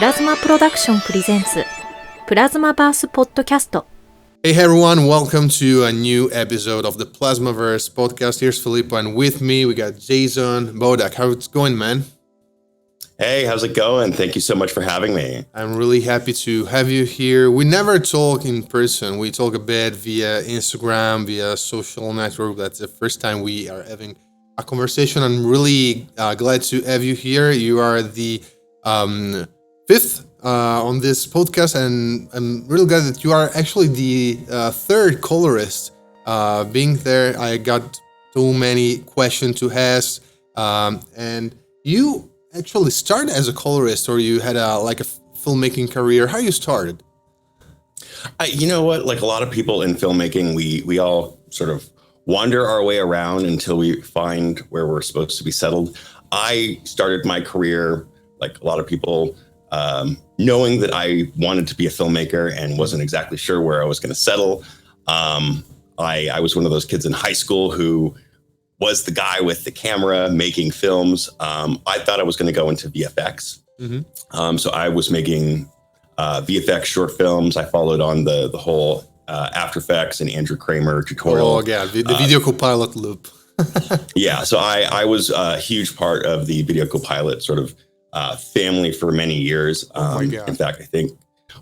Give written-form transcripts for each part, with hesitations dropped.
プラズマプロダクションプレゼンツプラズマバースポッドキャスト。 Hey everyone, welcome to a new episode of the PlasmaVerse Podcast. Here's Filippo, and with me we got Jason Bowdach. How's it going, man? Hey, how's it going? Thank you so much for having me. I'm really happy to have you here. We never talk in person. We talk a bit via Instagram, via social network. That's the first time we are having a conversation. I'm really glad to have you here. You are the fifth on this podcast, and I'm really glad that you are actually the third colorist being there. I got too many questions to ask, and you actually started as a colorist, or you had a filmmaking career? How you started? You know what? Like a lot of people in filmmaking, we all sort of wander our way around until we find where we're supposed to be settled. I started my career, like a lot of people, knowing that I wanted to be a filmmaker and wasn't exactly sure where I was going to settle. I was one of those kids in high school who was the guy with the camera making films. I thought I was going to go into VFX. Mm-hmm. So I was making VFX short films. I followed on the whole After Effects and Andrew Kramer tutorial. Oh, yeah, the video copilot loop. Yeah, so I was a huge part of the video copilot sort of family for many years. Oh my God. In fact, I think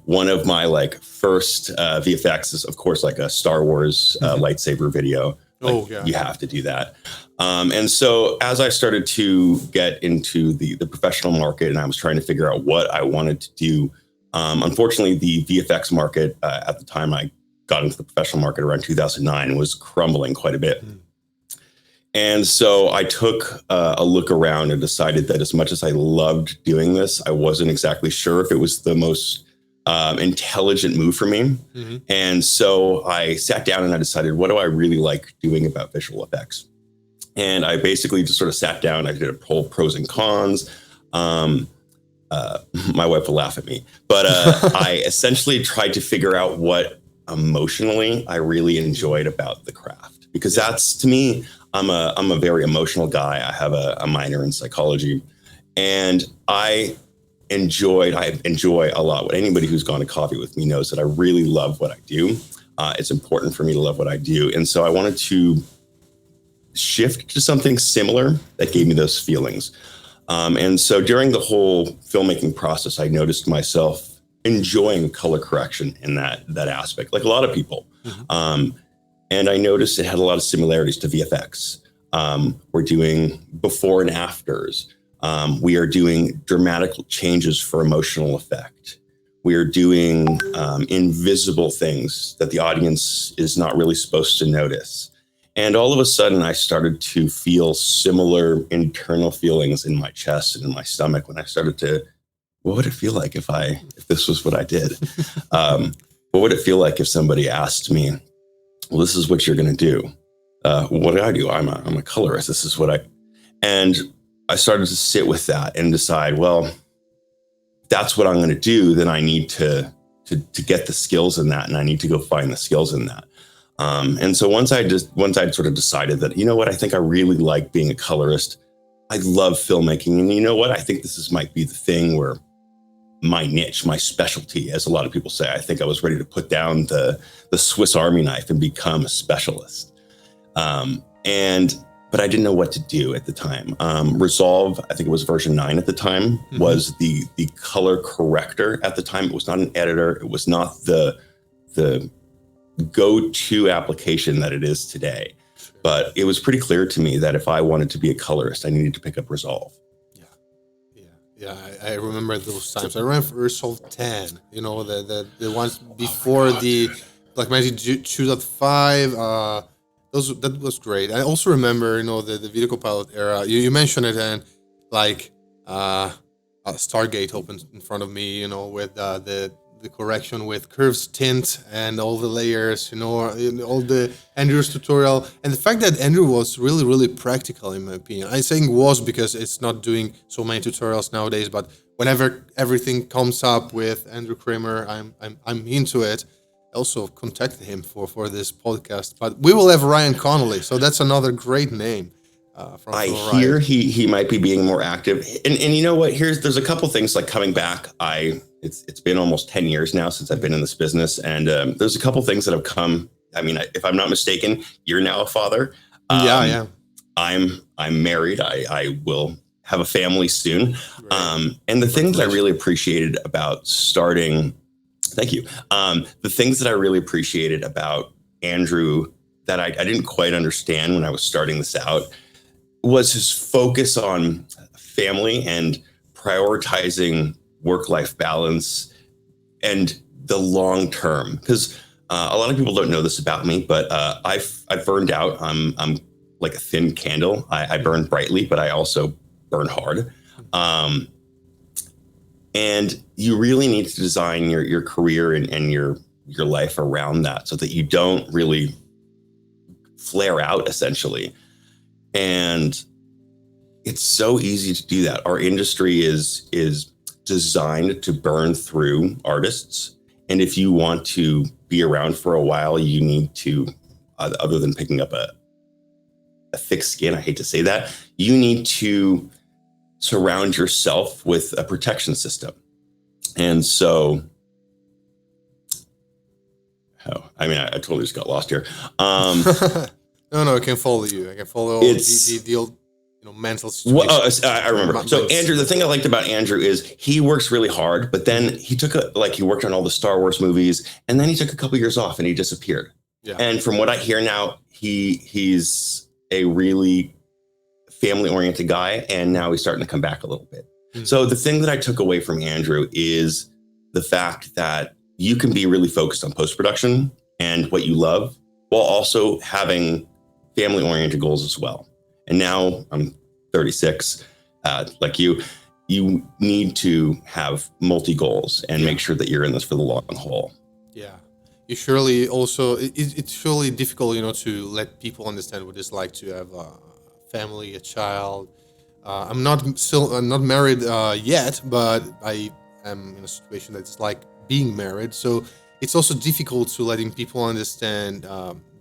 one of my first VFX is, of course, like a Star Wars lightsaber video. You have to do that. And so as I started to get into the professional market and I was trying to figure out what I wanted to do, unfortunately, the VFX market at the time I got into the professional market around 2009 was crumbling quite a bit. Mm. And so I took a look around and decided that as much as I loved doing this, I wasn't exactly sure if it was the most intelligent move for me. Mm-hmm. And so I sat down and I decided, what do I really like doing about visual effects? And I basically just sort of sat down. I did a whole pros and cons. My wife will laugh at me, but I essentially tried to figure out what emotionally I really enjoyed about the craft, because that's, to me, I'm a very emotional guy. I have a minor in psychology, and I enjoy a lot. What anybody who's gone to coffee with me knows that I really love what I do. It's important for me to love what I do. And so I wanted to shift to something similar that gave me those feelings. And so during the whole filmmaking process, I noticed myself enjoying color correction in that aspect, like a lot of people. Mm-hmm. And I noticed it had a lot of similarities to VFX. We're doing before and afters. We are doing dramatic changes for emotional effect. We are doing invisible things that the audience is not really supposed to notice. And all of a sudden, I started to feel similar internal feelings in my chest and in my stomach when I started to, what would it feel like if this was what I did? What would it feel like if somebody asked me, well, this is what you're going to do. What do I do? I'm a colorist. This is what and I started to sit with that and decide, well, if that's what I'm going to do, then I need to get the skills in that, and I need to go find the skills in that. And so once I'd sort of decided that, you know what, I think I really like being a colorist. I love filmmaking, and you know what, I think this might be the thing where my niche, my specialty, as a lot of people say. I think I was ready to put down the Swiss Army knife and become a specialist. But I didn't know what to do at the time. Resolve, I think it was version 9 at the time, mm-hmm. was the color corrector at the time. It was not an editor. It was not the go-to application that it is today. But it was pretty clear to me that if I wanted to be a colorist, I needed to pick up Resolve. Yeah, I remember those times. I remember Resolve 10, the ones before maybe 2.5. That was great. I also remember, the video copilot era. You mentioned it, and Stargate opened in front of me, with the correction with curves, tint, and all the layers, all the Andrew's tutorial. And the fact that Andrew was really, really practical, in my opinion. I'm saying was because it's not doing so many tutorials nowadays, but whenever everything comes up with Andrew Kramer, I'm into it. I also contacted him for this podcast, but we will have Ryan Connolly, so that's another great name. I hear he might be being more active. And you know what? There's a couple things like coming back. It's been almost 10 years now since I've been in this business. And there's a couple things that have come. I mean, if I'm not mistaken, you're now a father. Yeah. I'm married. I will have a family soon. Right. And the thing that I really appreciated about starting, thank you. The things that I really appreciated about Andrew that I didn't quite understand when I was starting this out was his focus on family and prioritizing work-life balance and the long term. Because a lot of people don't know this about me, but I've burned out. I'm like a thin candle. I burn brightly, but I also burn hard. And you really need to design your career and your life around that so that you don't really flare out, essentially. And it's so easy to do that. Our industry is designed to burn through artists. And if you want to be around for a while, you need to, other than picking up a thick skin, I hate to say that, you need to surround yourself with a protection system. And so, I totally just got lost here. No, I can follow you. I can follow the old, mental situation. Well, I remember. So Andrew, the thing I liked about Andrew is he works really hard, but then he he worked on all the Star Wars movies, and then he took a couple years off and he disappeared. Yeah. And from what I hear now, he's a really family-oriented guy, and now he's starting to come back a little bit. Mm-hmm. So the thing that I took away from Andrew is the fact that you can be really focused on post-production and what you love, while also having family-oriented goals as well. And now I'm 36, like you need to have multi-goals and make sure that you're in this for the long haul. Yeah. You surely also, it's surely difficult, to let people understand what it's like to have a family, a child. I'm not married yet, but I am in a situation that's like being married. So it's also difficult to letting people understand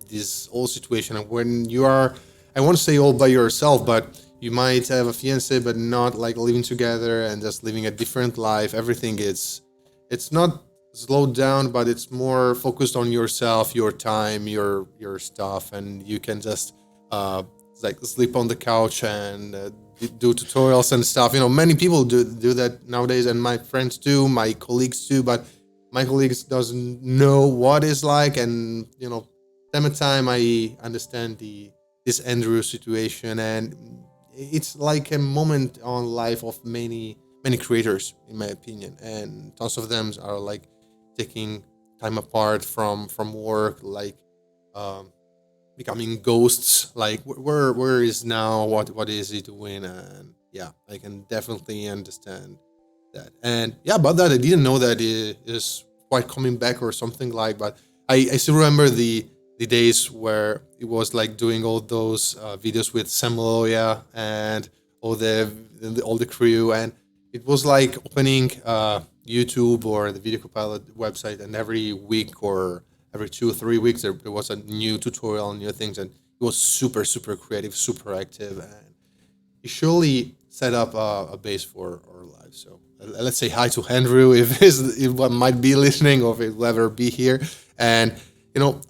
this whole situation. And when you are, I want to say all by yourself, but you might have a fiance, but not like living together and just living a different life. Everything it's not slowed down, but it's more focused on yourself, your time, your stuff, and you can just sleep on the couch and do tutorials and stuff. Many people do that nowadays, and my friends do, my colleagues do, but my colleagues doesn't know what it's like. And time to time I understand this Andrew situation, and it's like a moment on life of many creators, in my opinion, and tons of them are like taking time apart from work, like becoming ghosts, like where is now, what is he doing? And yeah, I can definitely understand that. And yeah, about that, I didn't know that it is quite coming back or something like, but I still remember the days where it was like doing all those videos with Sam Loya and all the crew, and it was like opening YouTube or the Video Copilot website, and every week or every 2 or 3 weeks there was a new tutorial, new things, and it was super creative, super active, and it surely set up a base for our lives. So let's say hi to Andrew if he might be listening, or if he will ever be here. And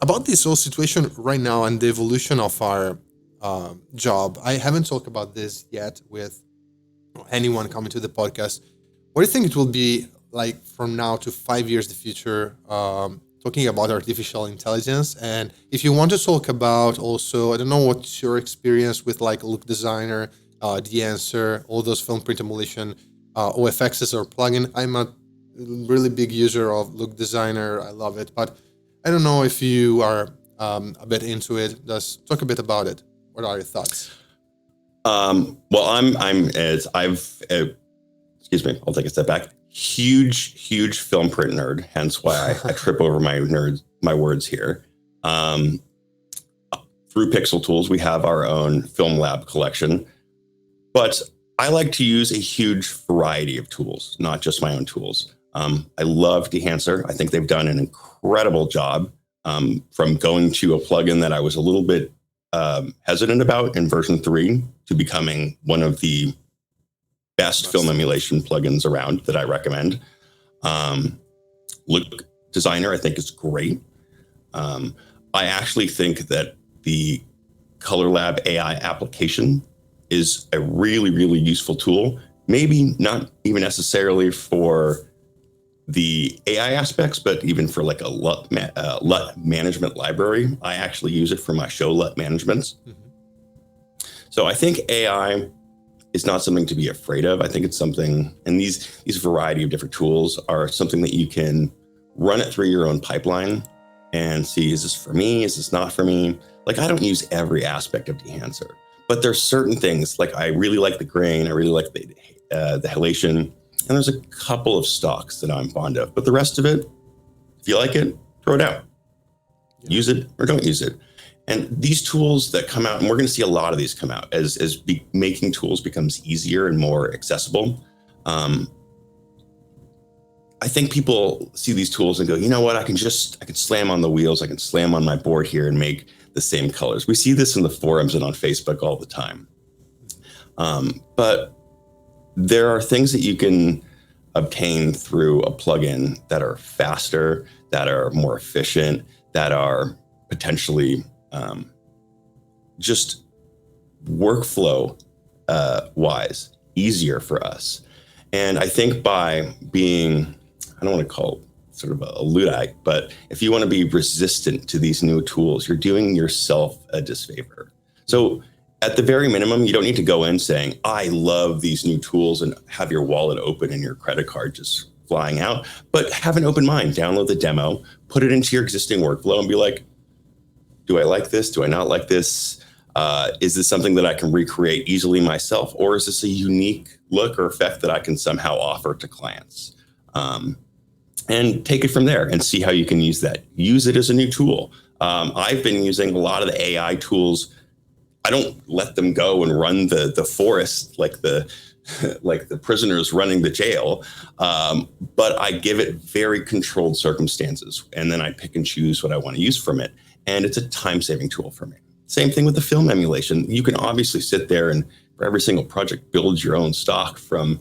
about this whole situation right now and the evolution of our job, I haven't talked about this yet with anyone coming to the podcast. What do you think it will be like from now to 5 years in the future, talking about artificial intelligence? And if you want to talk about also, I don't know what's your experience with like Look Designer, The Answer, all those film print emulation, OFXs or plugin. I'm a really big user of Look Designer. I love it, but I don't know if you are a bit into it. Just talk a bit about it. What are your thoughts? Well, excuse me, I'll take a step back. Huge film print nerd. Hence why I trip over my words here. Through Pixel Tools, we have our own Film Lab collection, but I like to use a huge variety of tools, not just my own tools. I love Dehancer. I think they've done an incredible job from going to a plugin that I was a little bit hesitant about in version 3 to becoming one of the best film emulation plugins around that I recommend. Look Designer, I think, is great. I actually think that the Color Lab AI application is a really, really useful tool. Maybe not even necessarily for the AI aspects, but even for like a LUT management library. I actually use it for my show LUT managements. So I think AI is not something to be afraid of. I think it's something, and these variety of different tools are something that you can run it through your own pipeline and see, is this for me? Is this not for me? Like, I don't use every aspect of Dehancer, but there's certain things, like I really like the grain, I really like the halation, and there's a couple of stocks that I'm fond of, but the rest of it, if you like it, throw it out. Yeah. Use it or don't use it. And these tools that come out, and we're going to see a lot of these come out as making tools becomes easier and more accessible. I think people see these tools and go, you know what, I can slam on the wheels, I can slam on my board here and make the same colors. We see this in the forums and on Facebook all the time. But there are things that you can obtain through a plugin that are faster, that are more efficient, that are potentially just workflow wise easier for us. And I think by being, I don't want to call it sort of a Luddite, but if you want to be resistant to these new tools, you're doing yourself a disfavor. So at the very minimum, you don't need to go in saying, I love these new tools, and have your wallet open and your credit card just flying out, but have an open mind, download the demo, put it into your existing workflow and be like, do I like this? Do I not like this? Is this something that I can recreate easily myself? Or is this a unique look or effect that I can somehow offer to clients? And take it from there and see how you can use that. Use it as a new tool. I've been using a lot of the AI tools. I don't let them go and run the forest like the prisoners running the jail, but I give it very controlled circumstances, and then I pick and choose what I want to use from it. And it's a time-saving tool for me. Same thing with the film emulation. You can obviously sit there and for every single project build your own stock from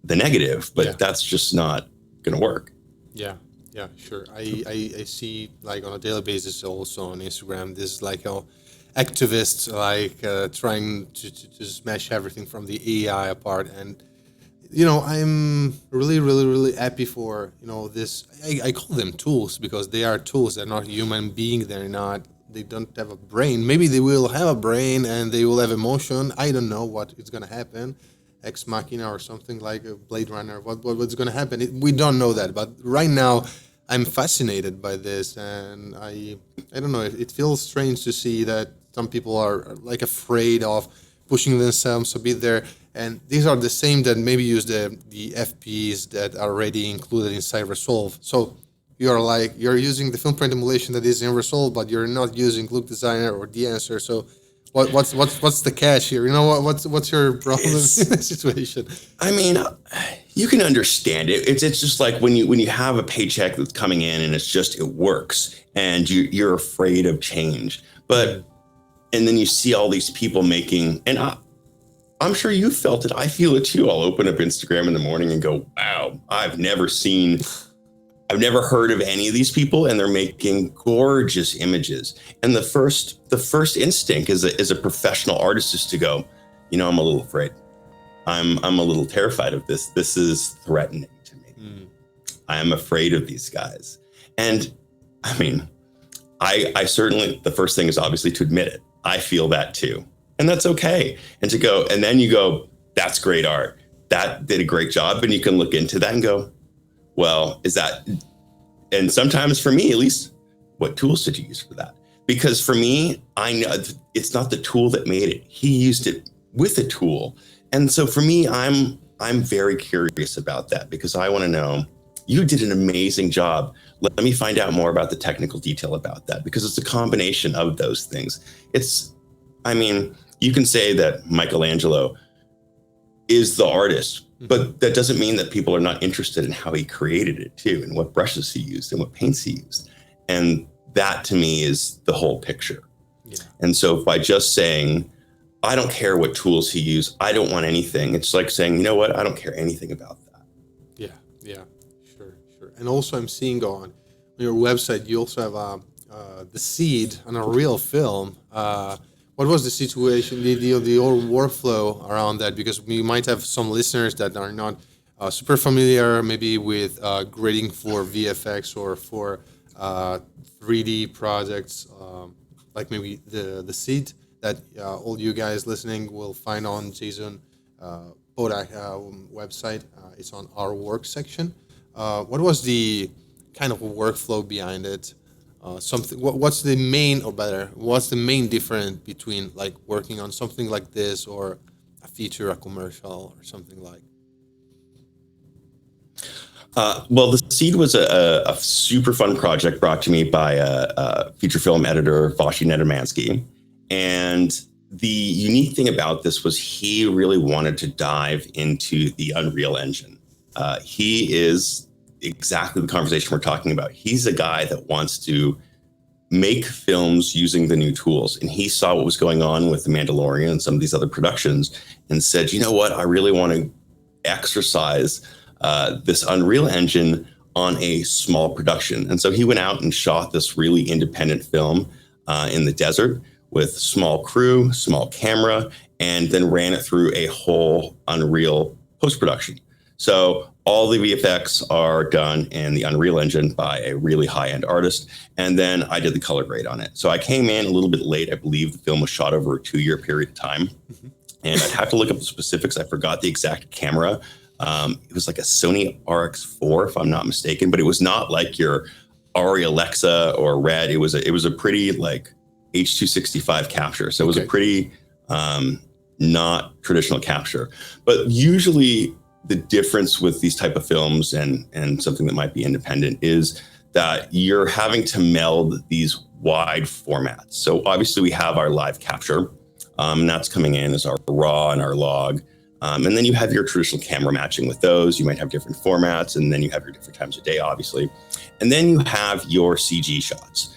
the negative, but that's just not going to work. Yeah, sure. I see, like, on a daily basis also on Instagram, this like activists trying to smash everything from the AI apart. And I'm really, really, really happy for this. I call them tools because they are tools. They're not human beings. They don't have a brain. Maybe they will have a brain and they will have emotion. I don't know what is going to happen. Ex Machina or something like a Blade Runner. What's going to happen? We don't know that. But right now, I'm fascinated by this, and I don't know. It feels strange to see that some people are like afraid of pushing themselves a bit there. And these are the same that maybe use the FPs that are already included inside Resolve. So you're using the film print emulation that is in Resolve, but you're not using Look Designer or Dehancer. So what's the catch here? What's your problem in this situation? I mean, you can understand it. It's just like when you have a paycheck that's coming in and it works, and you're afraid of change. But and then you see all these people making, and I'm sure you felt it. I feel it too. I'll open up Instagram in the morning and go, wow, I've never heard of any of these people, and they're making gorgeous images. And the first instinct as a professional artist is to go, I'm a little afraid. I'm a little terrified of this. This is threatening to me. I am afraid of these guys. And I mean, I certainly, the first thing is obviously to admit it. I feel that too. And that's okay. And then you go, that's great art. That did a great job. And you can look into that and go, well, and sometimes for me, at least, what tools did you use for that? Because for me, I know it's not the tool that made it. He used it with a tool. And so for me, I'm very curious about that because I want to know, you did an amazing job. Let me find out more about the technical detail about that, because it's a combination of those things. You can say that Michelangelo is the artist, but that doesn't mean that people are not interested in how he created it too, and what brushes he used and what paints he used. And that to me is the whole picture. Yeah. And so by just saying, I don't care what tools he used, I don't want anything. It's like saying, you know what? I don't care anything about that. Yeah, sure. And also I'm seeing on your website, you also have the seed on a real film. What was the situation, the old workflow around that? Because we might have some listeners that are not super familiar maybe with grading for VFX or for 3D projects, like maybe the seed that all you guys listening will find on Jason Bowdach website. It's on our work section. What was the kind of workflow behind it? What's the main difference between like working on something like this or a feature, a commercial, or something like? Well, the seed was a super fun project brought to me by a feature film editor, Vashi Nedemansky. And the unique thing about this was he really wanted to dive into the Unreal Engine. He is exactly the conversation we're talking about. He's a guy that wants to make films using the new tools. And he saw what was going on with The Mandalorian and some of these other productions and said, you know what, I really want to exercise this Unreal Engine on a small production. And so he went out and shot this really independent film in the desert with small crew, small camera, and then ran it through a whole Unreal post-production. So all the VFX are done in the Unreal Engine by a really high-end artist. And then I did the color grade on it. So I came in a little bit late. I believe the film was shot over a 2-year period of time. Mm-hmm. And I'd have to look up the specifics. I forgot the exact camera. It was like a Sony RX4, if I'm not mistaken, but it was not like your Arri Alexa or Red. It was a pretty like H.265 capture. So it was a pretty not traditional capture. But usually the difference with these type of films and something that might be independent is that you're having to meld these wide formats. So obviously we have our live capture, and that's coming in as our raw and our log. And then you have your traditional camera matching with those. You might have different formats, and then you have your different times of day, obviously. And then you have your CG shots.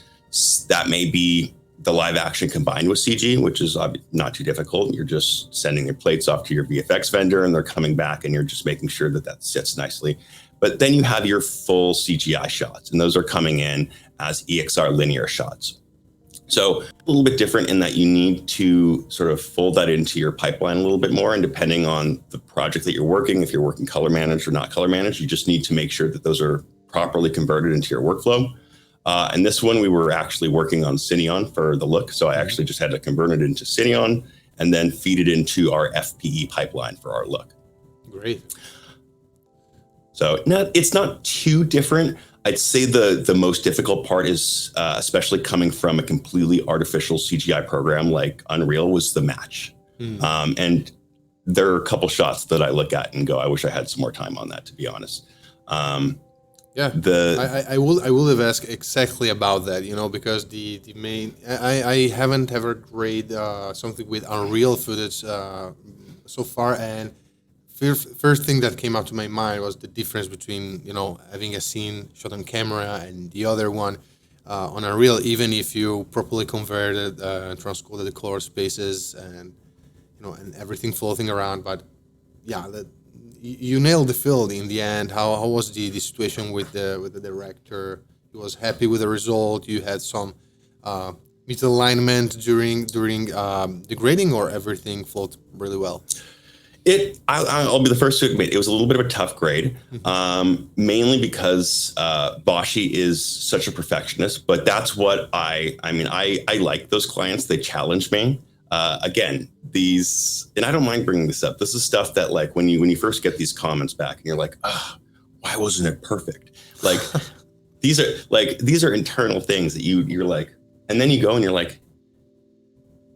That may be the live action combined with CG, which is not too difficult. You're just sending your plates off to your VFX vendor, and they're coming back, and you're just making sure that sits nicely. But then you have your full CGI shots, and those are coming in as EXR linear shots. So a little bit different in that you need to sort of fold that into your pipeline a little bit more. And depending on the project that you're working, if you're working color managed or not color managed, you just need to make sure that those are properly converted into your workflow. And this one, we were actually working on Cineon for the look. So I actually just had to convert it into Cineon and then feed it into our FPE pipeline for our look. Great. So it's not too different. I'd say the most difficult part is, especially coming from a completely artificial CGI program like Unreal, was the match. And there are a couple shots that I look at and go, I wish I had some more time on that, to be honest. I will have asked exactly about that, because the main, I haven't ever graded something with Unreal footage so far, and first thing that came up to my mind was the difference between having a scene shot on camera and the other one on Unreal, even if you properly converted and transcoded the color spaces and and everything floating around. But you nailed the field in the end. How was the situation with the director? He was happy with the result. You had some misalignment during the grading, or everything flowed really well? I'll be the first to admit it was a little bit of a tough grade, mainly because Vashi is such a perfectionist. But that's what I like those clients. They challenge me. Again, and I don't mind bringing this up. This is stuff that, like, when you first get these comments back and you're like, why wasn't it perfect? Like, these are internal things that you're like, and then you go and you're like,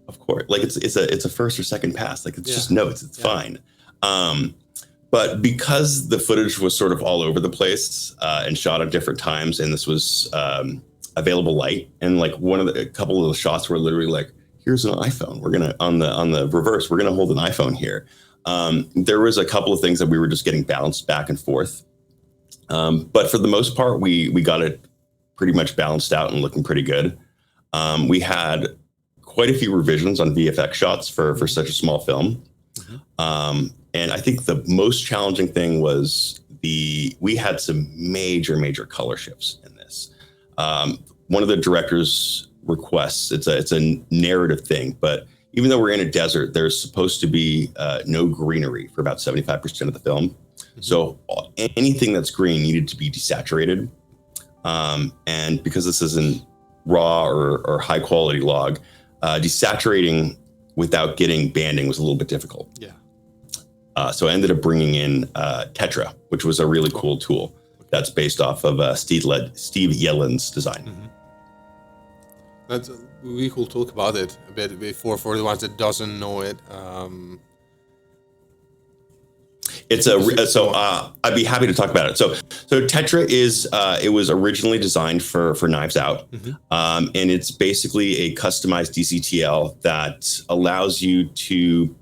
of course, like it's a first or second pass. Like, it's just notes. It's fine. But because the footage was sort of all over the place and shot at different times, and this was available light, and like a couple of the shots were literally like, here's an iPhone. We're gonna on the reverse. We're gonna hold an iPhone here. There was a couple of things that we were just getting bounced back and forth. But for the most part, we got it pretty much balanced out and looking pretty good. We had quite a few revisions on VFX shots for such a small film. And I think the most challenging thing was we had some major color shifts in this. One of the director's requests, it's a narrative thing, but even though we're in a desert, there's supposed to be no greenery for about 75% of the film. So anything that's green needed to be desaturated. And because this isn't raw or high quality log, desaturating without getting banding was a little bit difficult. Yeah. So I ended up bringing in Tetra, which was a really cool tool that's based off of Steve Yellen's design. That's we could talk about it a bit before for the ones that doesn't know it. I'd be happy to talk about it. So Tetra is it was originally designed for Knives Out, and it's basically a customized DCTL that allows you to.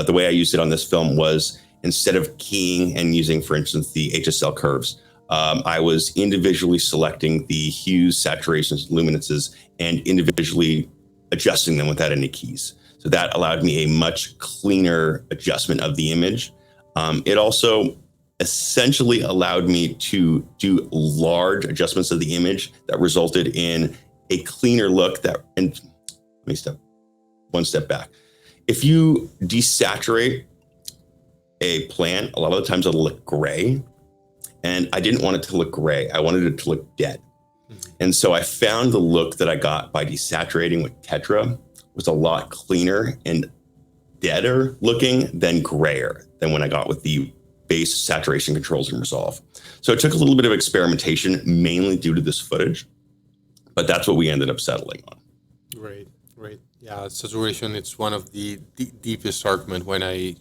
The way I used it on this film was instead of keying and using, for instance, the HSL curves, I was individually selecting the hues, saturations, luminances, and individually adjusting them without any keys. So that allowed me a much cleaner adjustment of the image. It also essentially allowed me to do large adjustments of the image that resulted in a cleaner look and let me step one step back. If you desaturate a plant, a lot of the times it'll look gray. And I didn't want it to look gray. I wanted it to look dead. And so I found the look that I got by desaturating with Tetra was a lot cleaner and deader looking than grayer than when I got with the base saturation controls in Resolve. So it took a little bit of experimentation, mainly due to this footage, but that's what we ended up settling on. Right. Yeah, saturation, it's one of the deepest argument when I,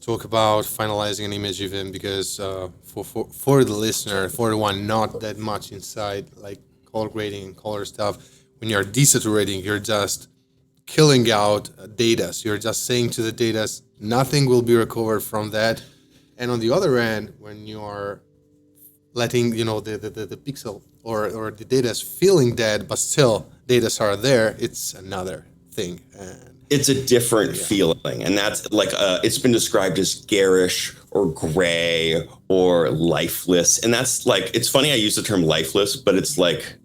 talk about finalizing an image even because for the listener, for the one not that much inside, like color grading and color stuff, when you're desaturating, you're just killing out data. So you're just saying to the data, nothing will be recovered from that. And on the other end, when you are letting, the pixel or the data is feeling dead, but still data are there, it's another thing. And it's a different feeling. And that's like, it's been described as garish or gray or lifeless. And that's like, it's funny I use the term lifeless, but it's like,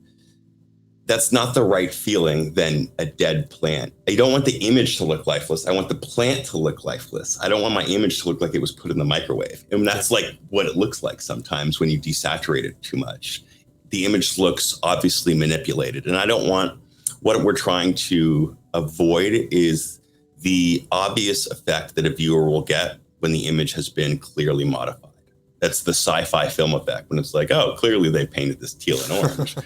that's not the right feeling than a dead plant. I don't want the image to look lifeless. I want the plant to look lifeless. I don't want my image to look like it was put in the microwave. And that's like what it looks like sometimes when you desaturate it too much. The image looks obviously manipulated. And I don't want, what we're trying to avoid is the obvious effect that a viewer will get when the image has been clearly modified. That's the sci-fi film effect when it's like, oh, clearly they painted this teal and orange.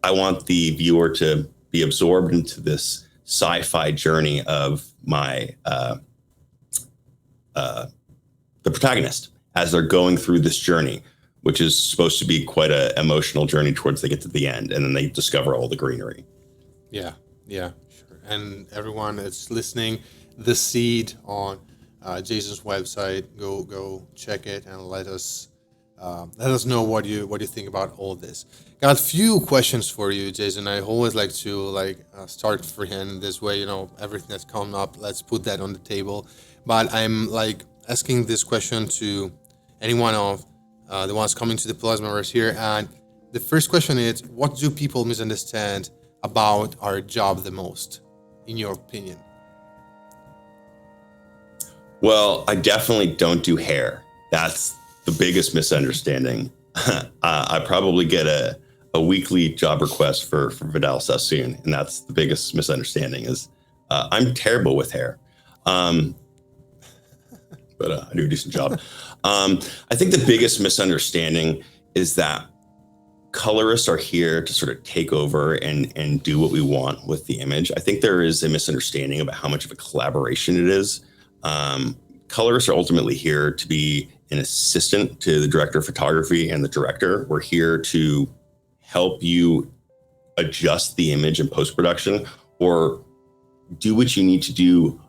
I want the viewer to be absorbed into this sci-fi journey of my the protagonist as they're going through this journey, which is supposed to be quite an emotional journey towards they get to the end, and then they discover all the greenery. Yeah, sure. And everyone that's listening, The Seed on Jason's website, go check it and let us know what you think about all this. Got a few questions for you, Jason. I always like to start freehand this way. Everything that's come up, let's put that on the table. But I'm asking this question to anyone of the ones coming to the PlasmaVerse here. And the first question is, what do people misunderstand about our job the most, in your opinion? Well, I definitely don't do hair. That's the biggest misunderstanding. I probably get a weekly job request for Vidal Sassoon, and that's the biggest misunderstanding is I'm terrible with hair. But I do a decent job. I think the biggest misunderstanding is that colorists are here to sort of take over and do what we want with the image. I think there is a misunderstanding about how much of a collaboration it is. Colorists are ultimately here to be an assistant to the director of photography and the director. We're here to help you adjust the image in post-production or do what you need to do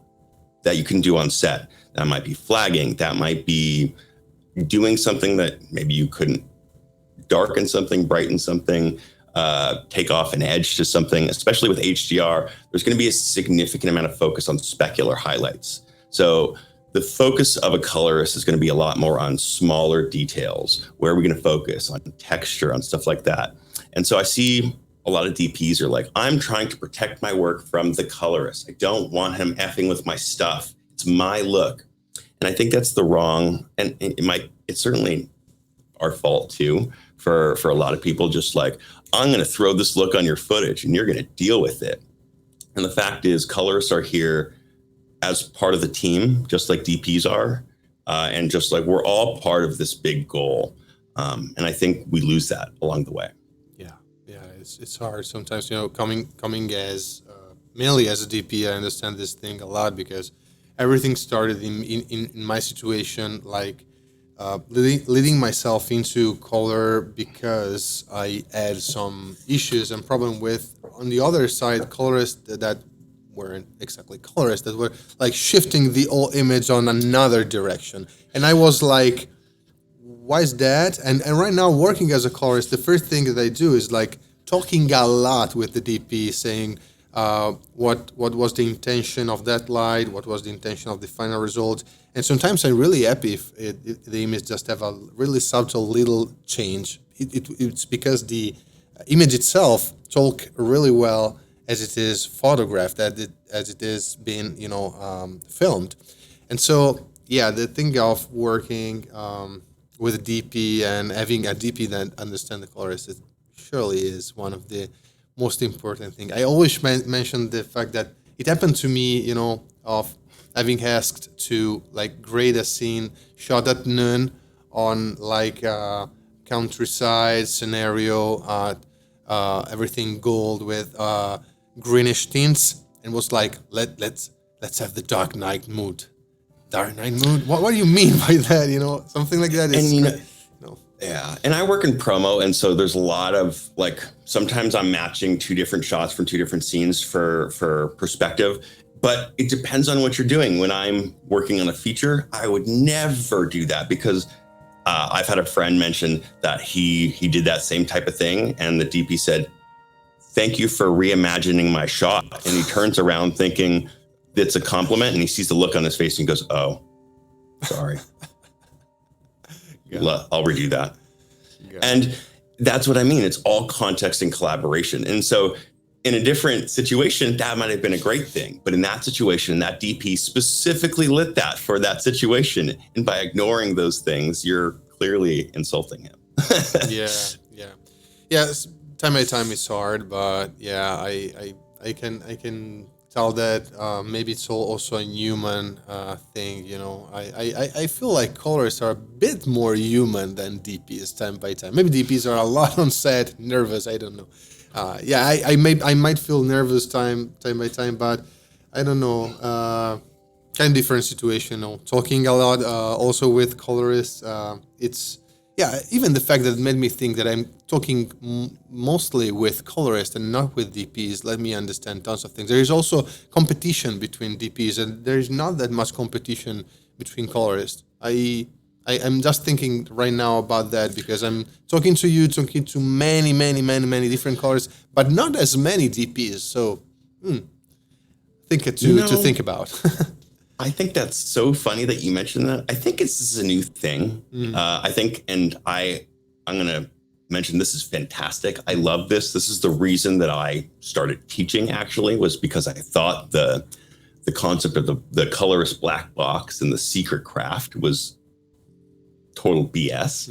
that you can do on set. That might be flagging. That might be doing something that maybe you couldn't, darken something, brighten something, take off an edge to something, especially with HDR, there's going to be a significant amount of focus on specular highlights. So the focus of a colorist is going to be a lot more on smaller details. Where are we going to focus on texture, on stuff like that? And so I see a lot of DPs are like, I'm trying to protect my work from the colorist. I don't want him effing with my stuff. It's my look. And I think that's the wrong, and it's certainly our fault too, for a lot of people, just like, I'm going to throw this look on your footage and you're going to deal with it. And the fact is, colorists are here as part of the team, just like DPs are. And just like we're all part of this big goal. And I think we lose that along the way. Yeah, it's hard sometimes, coming as mainly as a DP. I understand this thing a lot because everything started in my situation, like leading myself into color because I had some issues and problem with, on the other side, colorists that weren't exactly colorists, that were like shifting the whole image on another direction. And I was like, why is that? And right now, working as a colorist, the first thing that I do is like talking a lot with the DP, saying what was the intention of that light, what was the intention of the final result. And sometimes I'm really happy if the image just have a really subtle little change. It's because the image itself talk really well as it is photographed, as it is being filmed. And so the thing of working with a DP and having a DP that understand the colorist, it surely is one of the most important thing. I always mention the fact that it happened to me, of having asked to like grade a scene shot at noon on like a countryside scenario, everything gold with greenish tints, and was like, let's have the dark night mood. Dark night mood? What do you mean by that? Something like that. Yeah. And I work in promo. And so there's a lot of like, sometimes I'm matching two different shots from two different scenes for perspective, but it depends on what you're doing. When I'm working on a feature, I would never do that because I've had a friend mention that he did that same type of thing. And the DP said, thank you for reimagining my shot. And he turns around thinking it's a compliment, and he sees the look on his face and goes, oh, sorry. I'll redo that. And that's what I mean. It's all context and collaboration. And so in a different situation, that might have been a great thing. But in that situation, that DP specifically lit that for that situation. And by ignoring those things, you're clearly insulting him. Yeah. Time by time it's hard, but I can tell that maybe it's also a human thing. I feel like colorists are a bit more human than DPs time by time. Maybe DPs are a lot on set, nervous. I don't know. I might feel nervous time by time, but I don't know. Kind of different situation. Talking a lot also with colorists. Even the fact that it made me think that I'm talking mostly with colorists and not with DPs let me understand tons of things. There is also competition between DPs, and there is not that much competition between colorists. I'm just thinking right now about that because I'm talking to many different colorists, but not as many DPs. So, to think about. I think that's so funny that you mentioned that. I think this is a new thing. I think, and I'm going to mention this is fantastic. I love this. This is the reason that I started teaching, actually, was because I thought the concept of the colorist black box and the secret craft was total BS.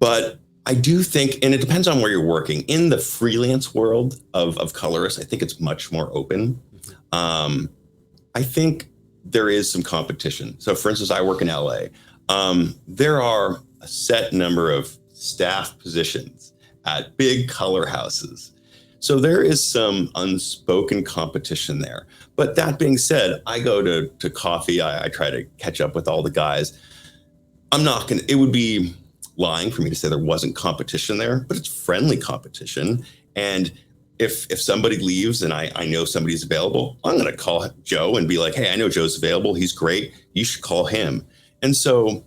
But I do think, and it depends on where you're working. In the freelance world of colorists, I think it's much more open. I think there is some competition. So for instance, I work in LA. There are a set number of staff positions at big color houses. So there is some unspoken competition there. But that being said, I go to coffee. I try to catch up with all the guys. It would be lying for me to say there wasn't competition there, but it's friendly competition. And if somebody leaves and I know somebody's available, I'm going to call Joe and be like, hey, I know Joe's available. He's great. You should call him. And so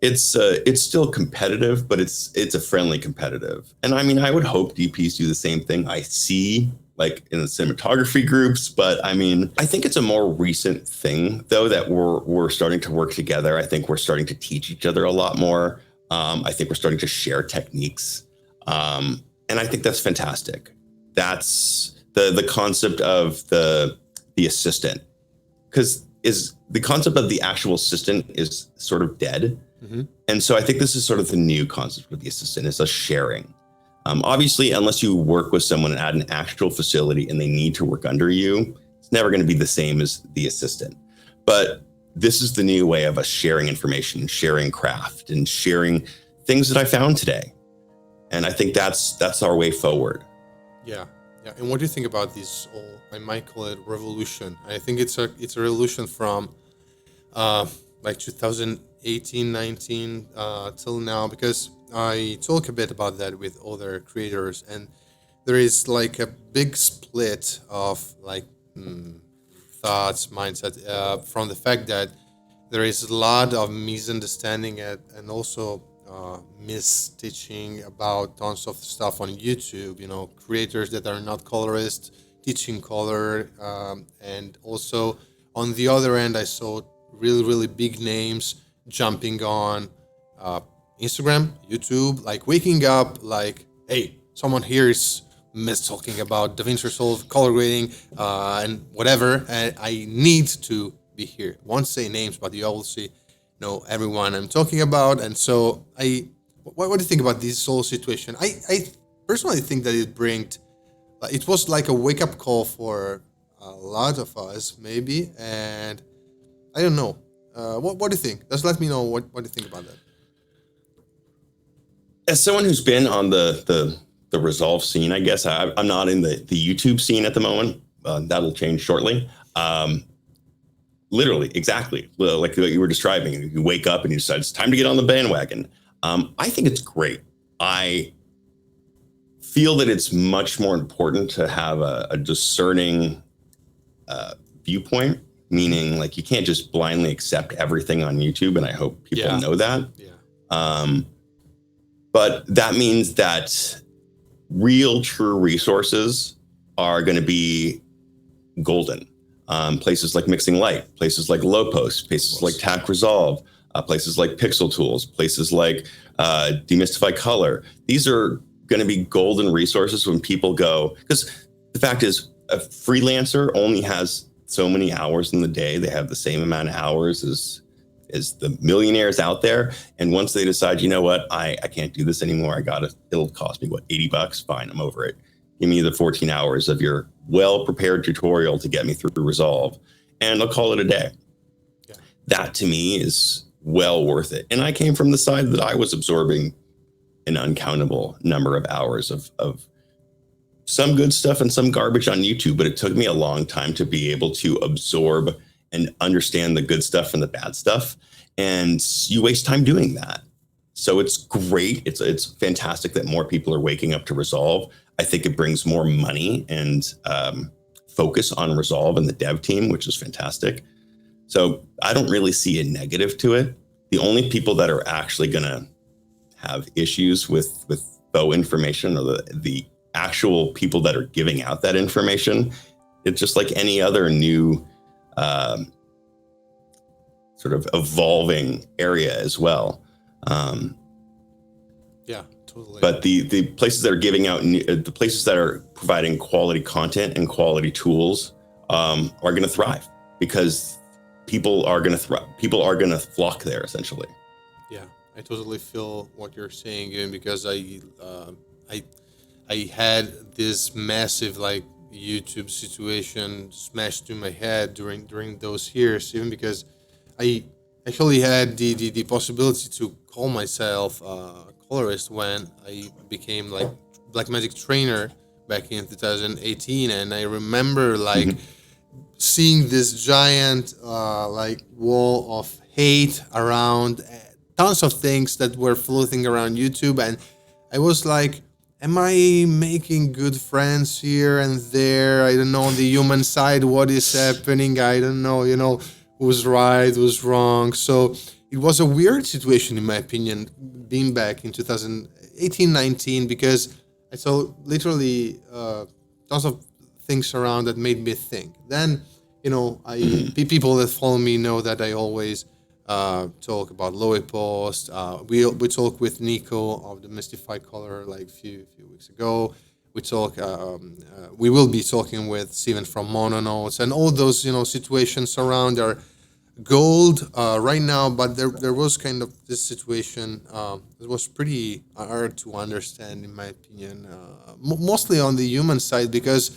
it's still competitive, but it's a friendly competitive. And I mean, I would hope DPs do the same thing. I see like in the cinematography groups, but I mean, I think it's a more recent thing though that we're starting to work together. I think we're starting to teach each other a lot more. I think we're starting to share techniques, and I think that's fantastic. That's the concept of the assistant, because is the concept of the actual assistant is sort of dead. Mm-hmm. And so I think this is sort of the new concept with the assistant, is a sharing. Obviously, unless you work with someone at an actual facility and they need to work under you, it's never going to be the same as the assistant. But this is the new way of us sharing information, sharing craft, and sharing things that I found today. And I think that's our way forward. Yeah. And what do you think about this whole, I might call it revolution? I think it's a revolution from like 2018, 19 till now, because I talk a bit about that with other creators, and there is like a big split of like thoughts, mindset, from the fact that there is a lot of misunderstanding and also misteaching about tons of stuff on YouTube, creators that are not colorists teaching color, and also on the other end I saw really, really big names jumping on Instagram, YouTube, like waking up like, hey, someone here is talking about DaVinci Resolve, color grading, and whatever, and I need to be here. I won't say names, but you obviously know everyone I'm talking about. And so what do you think about this whole situation? I personally think that it was like a wake-up call for a lot of us, maybe, and I don't know. What do you think? Just let me know what do you think about that. As someone who's been on the Resolve scene, I guess I'm not in the YouTube scene at the moment. That'll change shortly. Literally, exactly like what you were describing. You wake up and you decide it's time to get on the bandwagon. I think it's great. I feel that it's much more important to have a discerning viewpoint, meaning like you can't just blindly accept everything on YouTube, and I hope people know that. Yeah. But that means that real, true resources are going to be golden. Places like Mixing Light, places like Low Post, places like TAC Resolve, places like Pixel Tools, places like Demystify Color. These are going to be golden resources when people go, because the fact is a freelancer only has so many hours in the day. They have the same amount of hours as the millionaires out there. And once they decide, you know what, I can't do this anymore. It'll cost me $80. Fine, I'm over it. Give me the 14 hours of your well-prepared tutorial to get me through Resolve, and I'll call it a day. Yeah. That to me is well worth it. And I came from the side that I was absorbing an uncountable number of hours of some good stuff and some garbage on YouTube, but it took me a long time to be able to absorb and understand the good stuff and the bad stuff. And you waste time doing that. So it's great. It's fantastic that more people are waking up to Resolve. I think it brings more money and focus on Resolve and the dev team, which is fantastic. So I don't really see a negative to it. The only people that are actually going to have issues with faux information are the actual people that are giving out that information. It's just like any other new sort of evolving area as well. Yeah, totally. But the places that are giving out, the places that are providing quality content and quality tools are going to thrive, because people are going to flock there essentially. Yeah, I totally feel what you're saying, even because I had this massive like YouTube situation smashed to my head during those years, even because I actually had the possibility to call myself a colorist when I became like Blackmagic trainer back in 2018, and I remember like seeing this giant like wall of hate around tons of things that were floating around YouTube, and I was like, am I making good friends here and there? I don't know, on the human side, what is happening? I don't know, who's right, who's wrong. So it was a weird situation, in my opinion, being back in 2018, 19, because I saw literally tons of things around that made me think. Then, people that follow me know that I always talk about Lowy Post. We talked with Nico of the Mystified Color like a few weeks ago. We will be talking with Steven from Mononotes, and all those situations around are gold right now. But there was kind of this situation. It was pretty hard to understand, in my opinion, mostly on the human side, because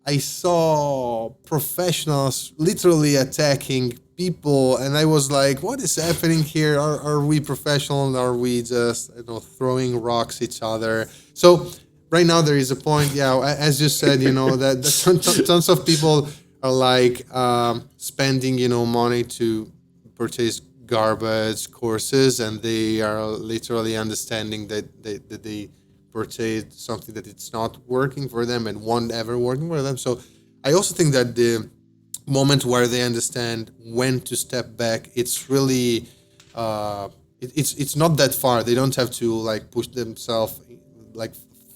I saw professionals literally attacking people, and I was like, "What is happening here? Are we professional? Are we just throwing rocks at each other?" So right now there is a point, as you said, that tons of people are like spending money to purchase garbage courses, and they are literally understanding that they purchase something that it's not working for them and won't ever working for them. So I also think that the moment where they understand when to step back, it's really it's not that far. They don't have to like push themselves like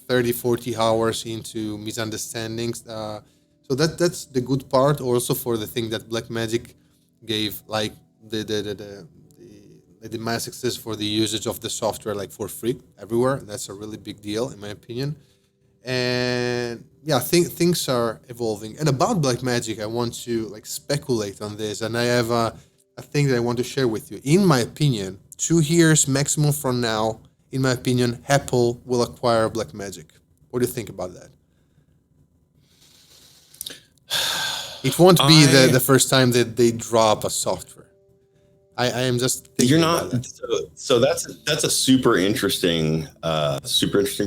30-40 hours into misunderstandings. So that's the good part also for the thing that Blackmagic gave, like the mass access for the usage of the software, like for free everywhere. That's a really big deal, in my opinion. And things are evolving. And about Blackmagic, I want to like speculate on this, and I have a thing that I want to share with you. In my opinion, 2 years maximum from now, in my opinion, Apple will acquire Blackmagic. What do you think about that? It won't be the first time that they drop a software. I am just thinking. You're not. So that's a super interesting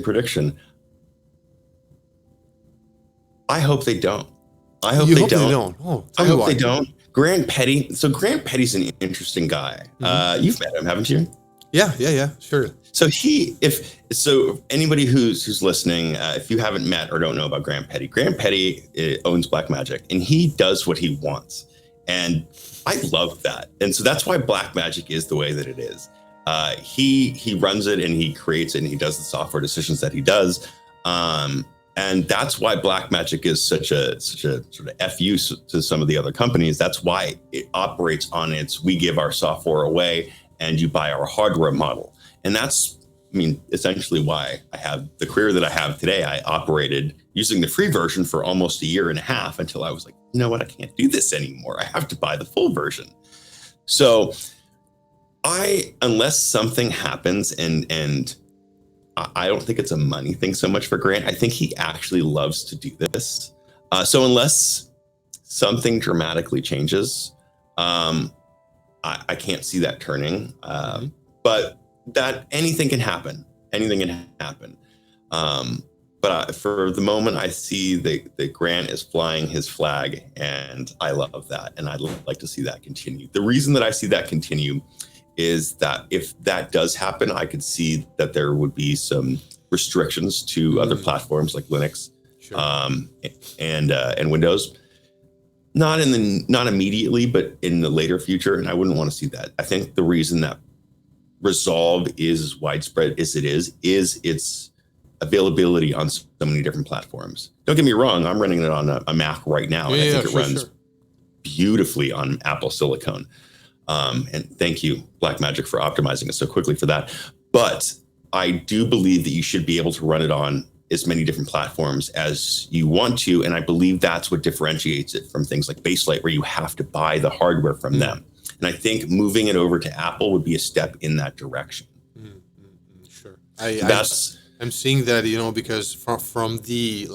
prediction. I hope they don't. I hope they don't. Oh, I hope they don't. Grant Petty. So Grant Petty's an interesting guy. Mm-hmm. You've met him, haven't you? Yeah, sure. So anybody who's listening, if you haven't met or don't know about Grant Petty owns Blackmagic, and he does what he wants, and I love that. And so that's why Blackmagic is the way that it is. He runs it and he creates it and he does the software decisions that he does. And that's why Blackmagic is such a sort of FU to some of the other companies. That's why it operates on we give our software away and you buy our hardware model. And that's, essentially why I have the career that I have today. I operated using the free version for almost a year and a half until I was like, you know what, I can't do this anymore. I have to buy the full version. So unless something happens and I don't think it's a money thing so much for Grant. I think he actually loves to do this. So unless something dramatically changes, I can't see that turning. But that anything can happen. But for the moment, I see that Grant is flying his flag, and I love that. And I'd like to see that continue. The reason that I see that continue is that if that does happen, I could see that there would be some restrictions to other platforms like Linux, sure. And Windows. Not immediately, but in the later future, and I wouldn't want to see that. I think the reason that Resolve is as widespread as it is its availability on so many different platforms. Don't get me wrong, I'm running it on a Mac right now, and I think it runs beautifully on Apple Silicon. And thank you, Blackmagic, for optimizing it so quickly for that. But I do believe that you should be able to run it on as many different platforms as you want to. And I believe that's what differentiates it from things like Baselight, where you have to buy the hardware from them. And I think moving it over to Apple would be a step in that direction. Sure. I'm seeing that, because from the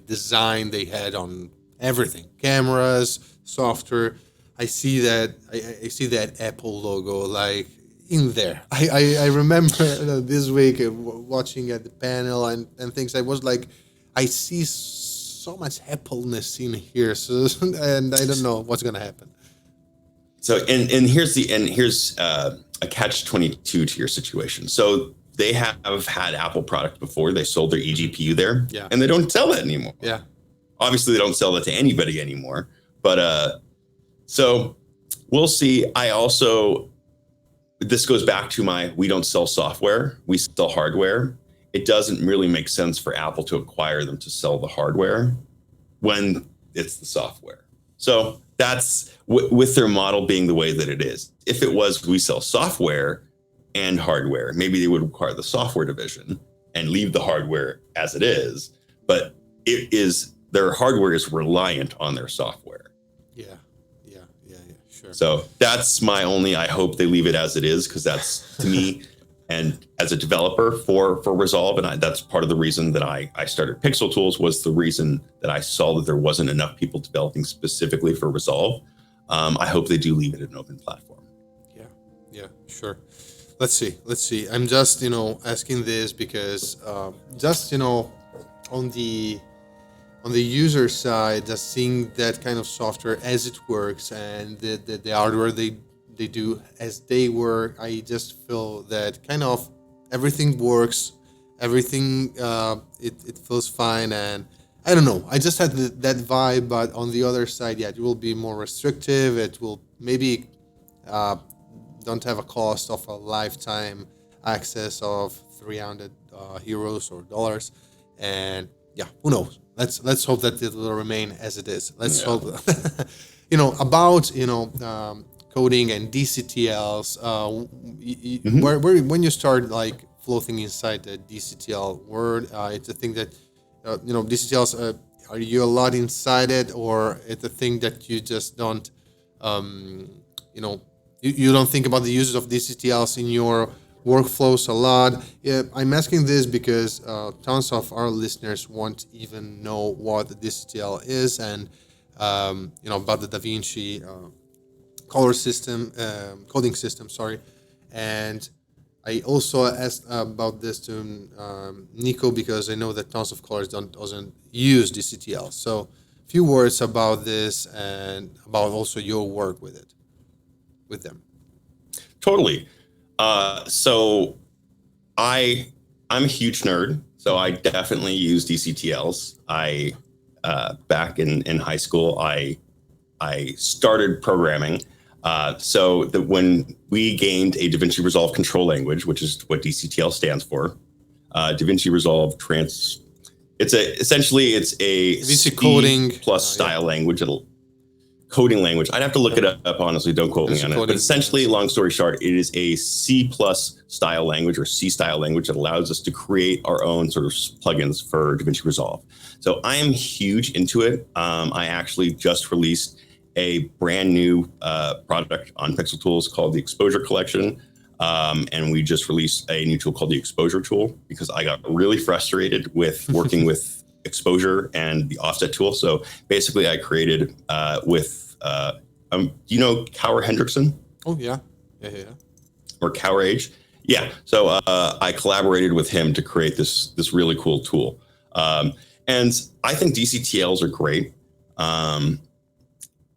design they had on everything, cameras, software, I see that Apple logo like in there. I remember this week watching at the panel and things. I was like, I see so much Apple-ness in here. So, and I don't know what's gonna happen. So and here's a catch-22 to your situation. So they have had Apple product before. They sold their eGPU there, and they don't sell that anymore. Yeah, obviously they don't sell that to anybody anymore. But so we'll see. This goes back to we don't sell software, we sell hardware. It doesn't really make sense for Apple to acquire them to sell the hardware when it's the software. So that's with their model being the way that it is. If it was we sell software and hardware, maybe they would acquire the software division and leave the hardware as it is. But their hardware is reliant on their software. Yeah, sure. So that's my only, I hope they leave it as it is, because that's to me, and as a developer for Resolve, and that's part of the reason that I started Pixel Tools, was the reason that I saw that there wasn't enough people developing specifically for Resolve. I hope they do leave it an open platform. Yeah, sure. Let's see. I'm just, asking this because on the user side, just seeing that kind of software as it works and the hardware they do as they work, I just feel that kind of everything works, everything it feels fine, and I don't know. I just had that vibe, but on the other side, it will be more restrictive. It will maybe don't have a cost of a lifetime access of 300 euros or dollars, and who knows? Let's hope that it will remain as it is. Let's hope. About coding and DCTLs. Where when you start like floating inside the DCTL world, it's a thing that DCTLs. Are you a lot inside it, or it's a thing that you just don't you don't think about the uses of DCTLs in your workflows a lot? I'm asking this because tons of our listeners won't even know what the DCTL is, and about the DaVinci color system, coding system. Sorry, and I also asked about this to Nico because I know that tons of colorists doesn't use DCTL. So, a few words about this and about also your work with them. Totally. So I'm a huge nerd, so I definitely use DCTLs. Back in high school, I started programming. So that when we gained a DaVinci Resolve control language, which is what DCTL stands for, DaVinci Resolve it's a C coding plus style language. Coding language. I'd have to look it up, honestly. Don't quote me on it. But essentially, long story short, it is a C plus style language or C style language that allows us to create our own sort of plugins for DaVinci Resolve. So I am huge into it. I actually just released a brand new product on Pixel Tools called the Exposure Collection. And we just released a new tool called the Exposure Tool because I got really frustrated with working with exposure and the offset tool. So basically I created do you know Cower Hendrickson? Oh, yeah. Or Cower Age? Yeah. So I collaborated with him to create this really cool tool. And I think DCTLs are great.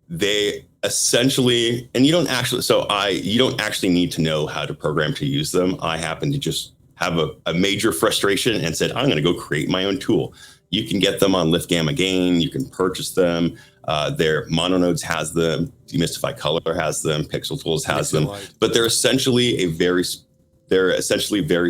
They essentially, and you don't actually need to know how to program to use them. I happen to just have a major frustration and said, I'm going to go create my own tool. You can get them on Lift Gamma Gain. You can purchase them. Their Mononodes has them. Demystify Color has them. Pixel Tools has them. But they're essentially very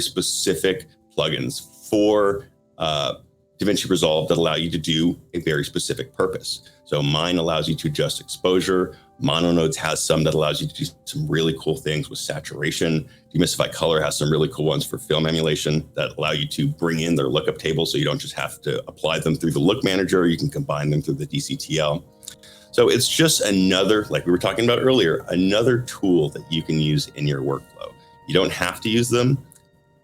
specific plugins for DaVinci Resolve that allow you to do a very specific purpose. So mine allows you to adjust exposure. Mononodes has some that allows you to do some really cool things with saturation. Demystify Color has some really cool ones for film emulation that allow you to bring in their lookup table so you don't just have to apply them through the look manager. You can combine them through the DCTL. So it's just another, like we were talking about earlier, another tool that you can use in your workflow. You don't have to use them.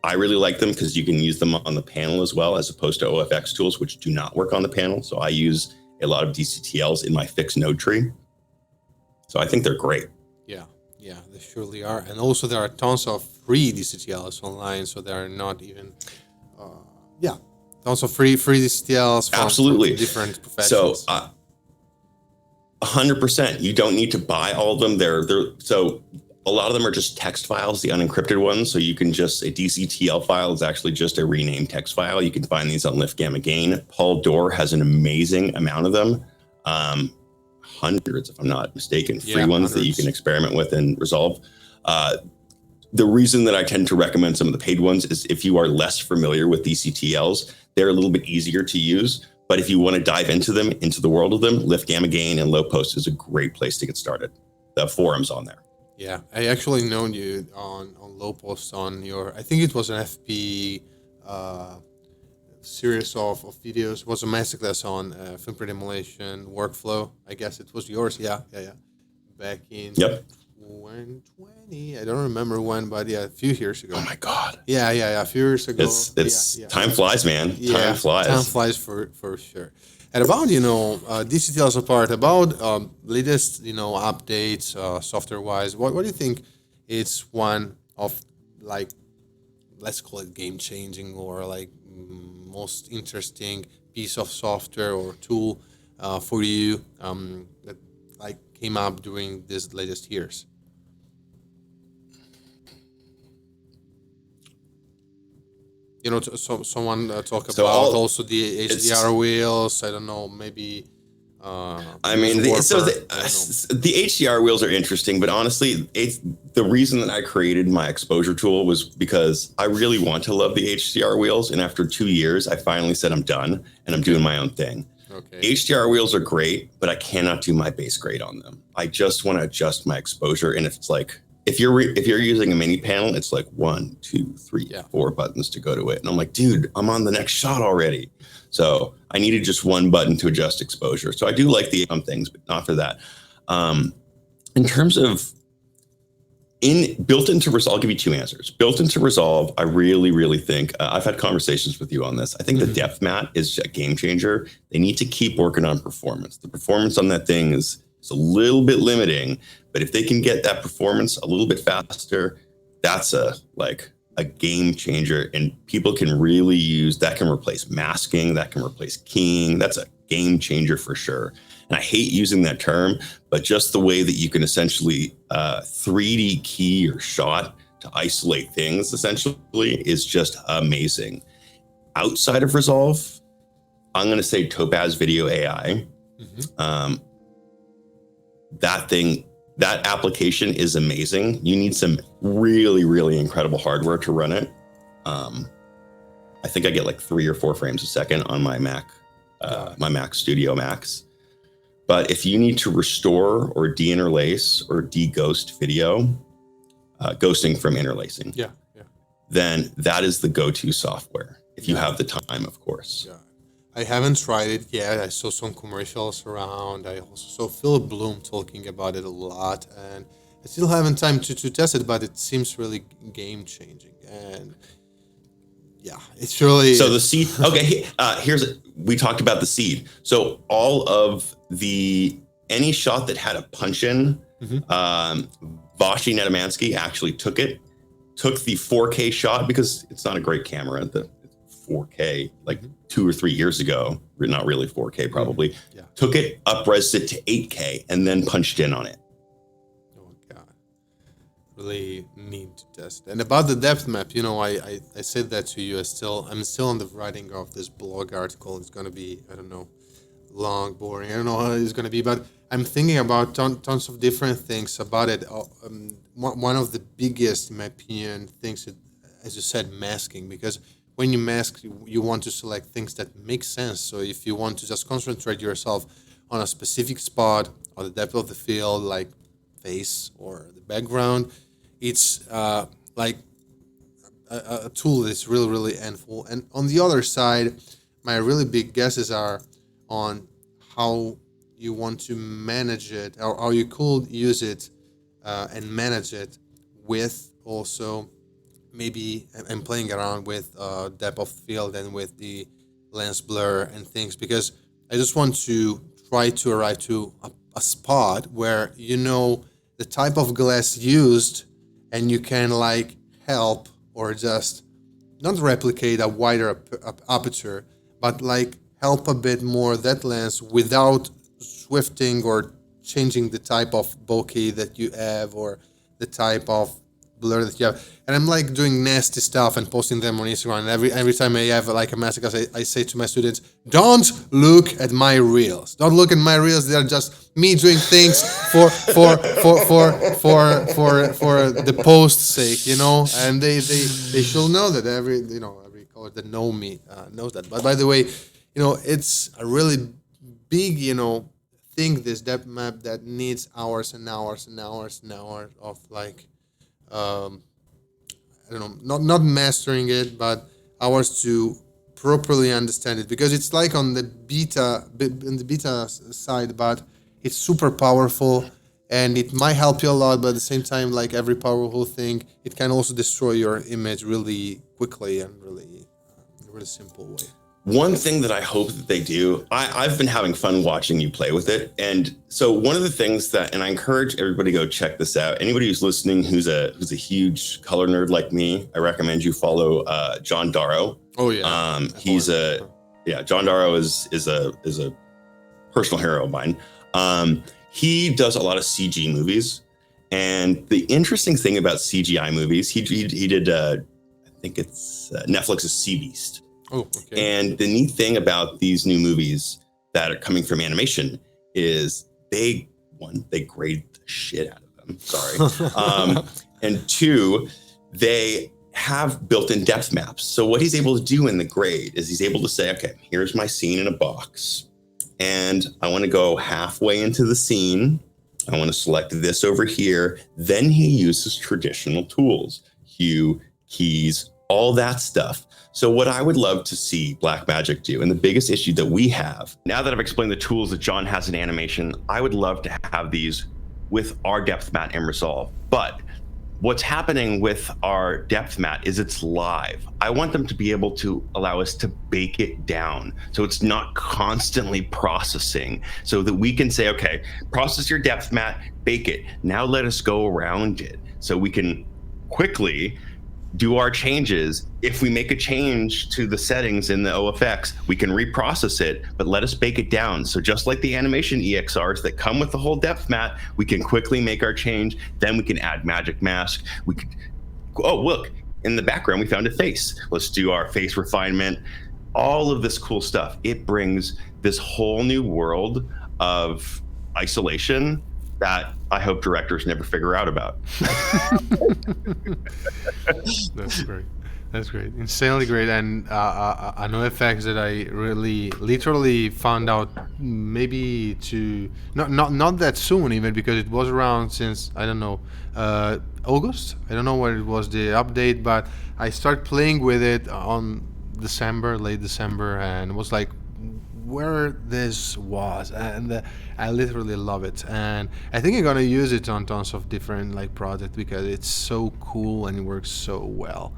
I really like them because you can use them on the panel as well, as opposed to OFX tools, which do not work on the panel. So I use a lot of DCTLs in my fixed node tree. So I think they're great. Yeah, they surely are. And also there are tons of free DCTLs online, so they are not even, tons of free DCTLs from different professionals. So 100%, you don't need to buy all of them. So a lot of them are just text files, the unencrypted ones. So you can just, a DCTL file is actually just a renamed text file. You can find these on Lift Gamma Gain. Paul Dorr has an amazing amount of them. hundreds, if I'm not mistaken, free ones hundreds that you can experiment with and Resolve. The reason that I tend to recommend some of the paid ones is if you are less familiar with DCTLs, they're a little bit easier to use. But if you want to dive into them, into the world of them, Lift Gamma Gain and Low Post is a great place to get started. The forum's on there. Yeah, I actually known you on Low Post on your, I think it was an FP series of videos. It was a masterclass on fingerprint emulation workflow. I guess it was yours. Yeah. Back in 2020. I don't remember when, but yeah, a few years ago. Oh my God. Yeah. A few years ago. It's time flies, man. Yeah, time flies. Time flies for sure. And about, DCTLs apart, about latest, updates, software-wise, what do you think is one of, like, let's call it game-changing or, like, most interesting piece of software or tool for you that, like, came up during these latest years? Someone talk about also the HDR wheels. I don't know, maybe. The HDR wheels are interesting, but honestly, the reason that I created my exposure tool was because I really want to love the HDR wheels. And after 2 years, I finally said I'm done and I'm doing my own thing. Okay. HDR wheels are great, but I cannot do my base grade on them. I just want to adjust my exposure. And if it's like, if you're using a mini panel, it's like 1, 2, 3, 4 buttons to go to it. And I'm like, dude, I'm on the next shot already. So I needed just one button to adjust exposure. So I do like the things, but not for that. In terms of built into Resolve, I'll give you 2 answers. Built into Resolve, I really, really think, I've had conversations with you on this. I think the depth mat is a game changer. They need to keep working on performance. The performance on that thing is a little bit limiting, but if they can get that performance a little bit faster, that's a game changer, and people can really use that. Can replace masking, that can replace keying. That's a game changer for sure. And I hate using that term, but just the way that you can essentially 3D key your shot to isolate things essentially is just amazing. Outside of Resolve, I'm going to say Topaz Video AI. That application is amazing. You need some really, really incredible hardware to run it. I think I get like 3 or 4 frames a second on my Mac, my Mac Studio Max. But if you need to restore or de-interlace or de-ghost video, ghosting from interlacing, then that is the go-to software if you have the time, of course. Yeah. I haven't tried it yet. I saw some commercials around. I also saw Philip Bloom talking about it a lot, and I still haven't time to test it, but it seems really game changing. And yeah, it's really. So the seed. Okay, we talked about the seed. So all of any shot that had a punch in, Vashi Netamansky actually took the 4K shot, because it's not a great camera. The 4K, like 2 or 3 years ago, not really 4K probably, took it, up-resed it to 8K, and then punched in on it. Oh, God. Really need to test. And about the depth map, I said that to you. I'm still on the writing of this blog article. It's going to be, I don't know, long, boring. I don't know how it's going to be, but I'm thinking about tons of different things about it. One of the biggest, in my opinion, things, as you said, masking, because when you mask, you want to select things that make sense. So if you want to just concentrate yourself on a specific spot or the depth of the field, like face or the background, it's like a tool that's really, really handful. And on the other side, my really big guesses are on how you want to manage it, or how you could use it and manage it with also maybe I'm playing around with depth of field and with the lens blur and things, because I just want to try to arrive to a spot where the type of glass used, and you can like help or just not replicate a wider aperture, but like help a bit more that lens without swifting or changing the type of bokeh that you have or the type of blur that you have. And I'm like doing nasty stuff and posting them on Instagram. And every time I have like a masterclass, I say to my students, don't look at my reels. Don't look at my reels. They're just me doing things for the post's sake, you know. And they should know that every colorist that know me knows that. But by the way, you know, it's a really big, you know, thing, this depth map that needs hours and hours and hours and hours of like I don't know, not mastering it, but hours to properly understand it, because it's like on the beta side, but it's super powerful and it might help you a lot, but at the same time, like every powerful thing, it can also destroy your image really quickly and really simple way. One thing that I hope that they do, I've been having fun watching you play with it. And so one of the things that, and I encourage everybody to go check this out. Anybody who's listening, who's a huge color nerd like me, I recommend you follow John Darrow. Oh yeah. John Darrow is a personal hero of mine. He does a lot of CG movies. And the interesting thing about CGI movies, he did, I think it's Netflix's Sea Beast. Oh, okay. And the neat thing about these new movies that are coming from animation is they grade the shit out of them. Sorry. And two, they have built-in depth maps. So what he's able to do in the grade is he's able to say, okay, here's my scene in a box. And I want to go halfway into the scene. I want to select this over here. Then he uses traditional tools, hue, keys, all that stuff. So what I would love to see Blackmagic do, and the biggest issue that we have, now that I've explained the tools that John has in animation, I would love to have these with our depth mat and Resolve. But what's happening with our depth mat is it's live. I want them to be able to allow us to bake it down so it's not constantly processing, so that we can say, okay, process your depth mat, bake it. Now let us go around it so we can quickly do our changes. If we make a change to the settings in the OFX, we can reprocess it, but let us bake it down. So just like the animation EXRs that come with the whole depth mat, we can quickly make our change. Then we can add magic mask. We could, oh, look, in the background, we found a face. Let's do our face refinement. All of this cool stuff. It brings this whole new world of isolation that I hope directors never figure out about. That's great. That's great. Insanely great. And I know effects that I really literally found out maybe not that soon, even, because it was around since, I don't know, August. I don't know when it was the update, but I started playing with it on late December, and it was like, where this was, and I literally love it, and I think I'm gonna use it on tons of different like projects because it's so cool and it works so well.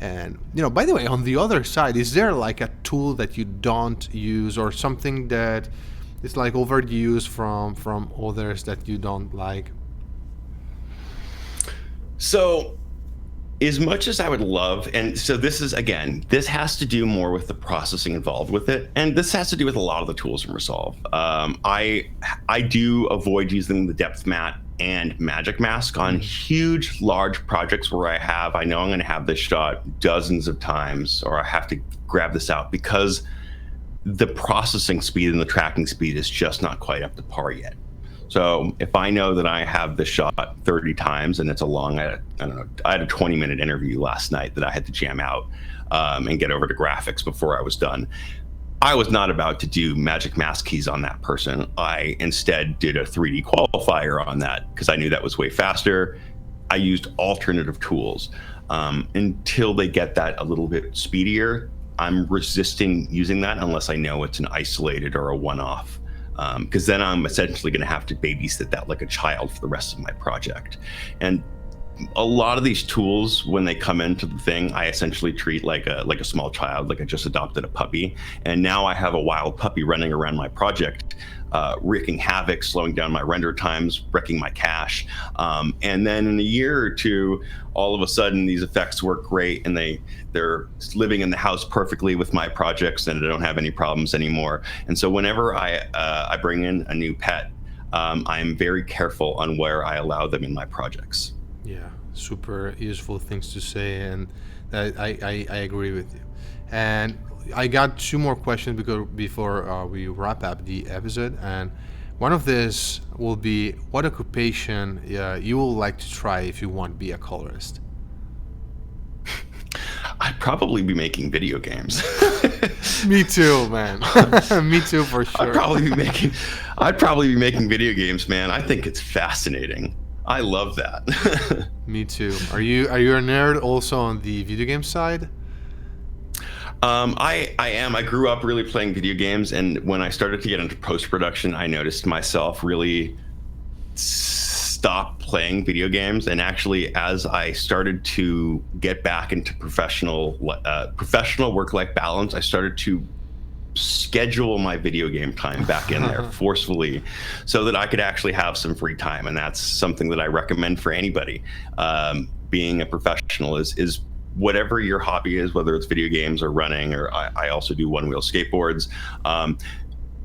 And you know, by the way, on the other side, is there like a tool that you don't use or something that is like overused from others that you don't like? So as much as I would love, and so this is, again, this has to do more with the processing involved with it, and this has to do with a lot of the tools in Resolve. I do avoid using the depth mat and magic mask on huge, large projects where I know I'm going to have this shot dozens of times, or I have to grab this out, because the processing speed and the tracking speed is just not quite up to par yet. So if I know that I have the shot 30 times and it's a long, I had a 20-minute interview last night that I had to jam out and get over to graphics before I was done. I was not about to do magic mask keys on that person. I instead did a 3D qualifier on that because I knew that was way faster. I used alternative tools until they get that a little bit speedier. I'm resisting using that unless I know it's an isolated or a one-off. Because then I'm essentially going to have to babysit that like a child for the rest of my project. And a lot of these tools, when they come into the thing, I essentially treat like a small child, like I just adopted a puppy. And now I have a wild puppy running around my project, wreaking havoc, slowing down my render times, wrecking my cache. And then in a year or two, all of a sudden these effects work great and they're living in the house perfectly with my projects, and I don't have any problems anymore. And so whenever I bring in a new pet, I'm very careful on where I allow them in my projects. Yeah, super useful things to say, and I agree with you. And I got two more questions before we wrap up the episode. And one of this will be, what occupation you would like to try if you want to be a colorist? I'd probably be making video games. Me too, man. Me too, for sure. I'd probably be making video games, man. I think it's fascinating. I love that. Me too. Are you a nerd also on the video game side? I am. I grew up really playing video games, and when I started to get into post-production, I noticed myself really stop playing video games. And actually, as I started to get back into professional work-life balance, I started to schedule my video game time back in there forcefully so that I could actually have some free time. And that's something that I recommend for anybody. Being a professional is whatever your hobby is, whether it's video games or running, or I also do one-wheel skateboards.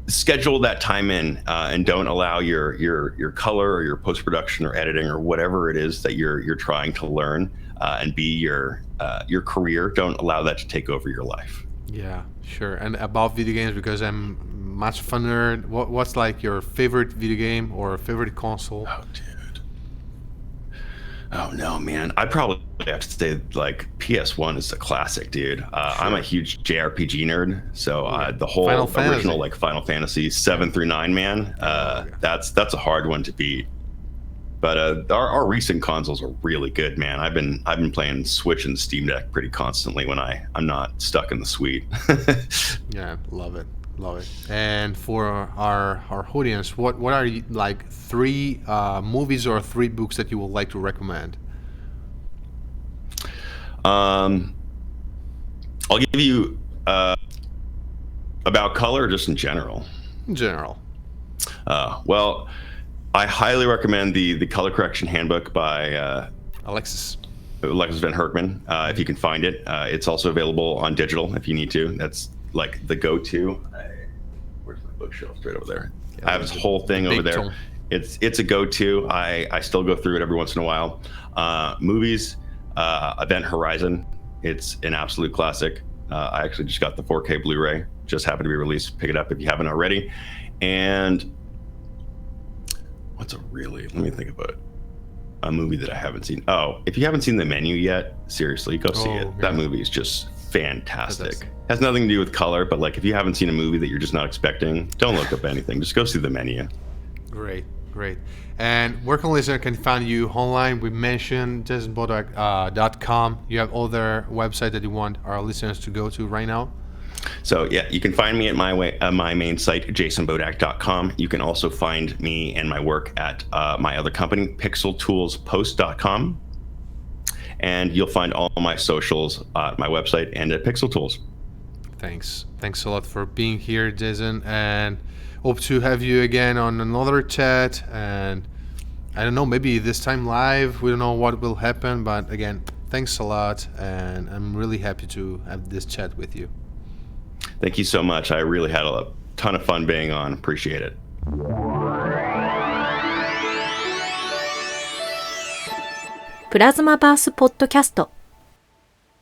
Schedule that time in, and don't allow your color or your post-production or editing or whatever it is that you're trying to learn and be your career. Don't allow that to take over your life. Yeah, sure. And about video games, because I'm much of a nerd, what's like your favorite video game or favorite console? Oh, dude. Oh no, man! I probably have to say like PS1 is a classic, dude. Sure. I'm a huge JRPG nerd, so the whole original like Final Fantasy 7 through 9, man. That's a hard one to beat. But our recent consoles are really good, man. I've been playing Switch and Steam Deck pretty constantly when I'm not stuck in the suite. Yeah, love it. And for our audience, what are you, like 3 movies or 3 books that you would like to recommend? I'll give you about color, just in general. In general. Well, I highly recommend the Color Correction Handbook by Alexis Van Herkman, if you can find it. It's also available on digital if you need to. That's like the go-to. Where's my bookshelf? Right over there. Yeah, I have this whole thing over there. Tone. It's a go-to. I still go through it every once in a while. Movies, Event Horizon. It's an absolute classic. I actually just got the 4K Blu-ray. Just happened to be released. Pick it up if you haven't already. And let me think about a movie that I haven't seen. Oh, if you haven't seen The Menu yet, seriously, go see it. Yeah. That movie is just fantastic. Has nothing to do with color, but like if you haven't seen a movie that you're just not expecting, don't look up anything. Just go see The Menu. Great. And where can listener can find you online? We mentioned jasonbowdach.com. You have other website that you want our listeners to go to right now? So yeah, you can find me at my main site, jasonbowdach.com. You can also find me and my work at my other company, pixeltoolspost.com. And you'll find all my socials at my website and at Pixel Tools. Thanks a lot for being here, Jason, and hope to have you again on another chat. And I don't know, maybe this time live. We don't know what will happen, but again, thanks a lot, and I'm really happy to have this chat with you. Thank you so much. I really had a ton of fun being on. Appreciate it.プラズマバースポッドキャスト